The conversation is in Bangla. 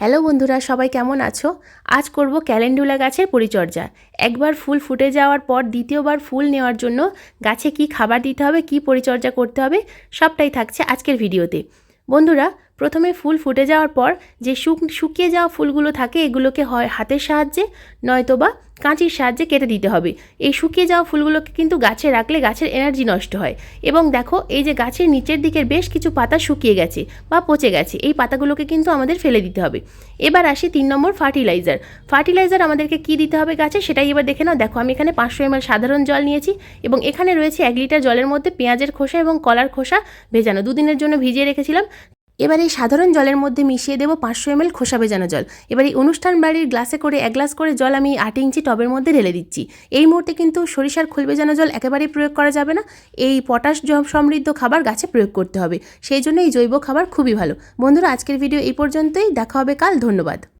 হ্যালো বন্ধুরা, সবাই কেমন আছো? আজ করব ক্যালেন্ডুলা গাছের পরিচর্যা। একবার ফুল ফুটে যাওয়ার পর দ্বিতীয়বার ফুল নেওয়ার জন্য গাছে কি খাবার দিতে হবে, কি পরিচর্যা করতে হবে, সবটাই থাকছে আজকের ভিডিওতে। বন্ধুরা, প্রথমে ফুল ফুটে যাওয়ার পর যে শুকিয়ে যাওয়া ফুলগুলো থাকে এগুলোকে হয় হাতের সাহায্যে নয়তোবা কাঁচির সাহায্যে কেটে দিতে হবে। এই শুকিয়ে যাওয়া ফুলগুলোকে কিন্তু গাছে রাখলে গাছের এনার্জি নষ্ট হয়। এবং দেখো, এই যে গাছের নিচের দিকের বেশ কিছু পাতা শুকিয়ে গেছে বা পচে গেছে, এই পাতাগুলোকে কিন্তু আমাদের ফেলে দিতে হবে। এবার আসি 3 নম্বর ফার্টিলাইজার আমাদেরকে কি দিতে হবে গাছে সেটাই এবার দেখে নাও। দেখো, আমি এখানে 500 ml সাধারণ জল নিয়েছি এবং এখানে রয়েছে 1 লিটার জলের মধ্যে পেঁয়াজের খোসা এবং কলার খোসা ভেজানো, 2 দিনের জন্য ভিজিয়ে রেখেছিলাম। এবার এই সাধারণ জলের মধ্যে মিশিয়ে দেবো 500 ml খোসা ভেজানো জল। এবার এই অনুষ্ঠান বাড়ির গ্লাসে করে 1 গ্লাস করে জল আমি 8 ইঞ্চি টবের মধ্যে ঢেলে দিচ্ছি। এই মুহূর্তে কিন্তু সরিষার খোল ভেজানো জল একেবারেই প্রয়োগ করা যাবে না। এই পটাশ সমৃদ্ধ খাবার গাছে প্রয়োগ করতে হবে, সেই জন্য এই জৈব খাবার খুবই ভালো। বন্ধুরা, আজকের ভিডিও এই পর্যন্তই, দেখা হবে কাল। ধন্যবাদ।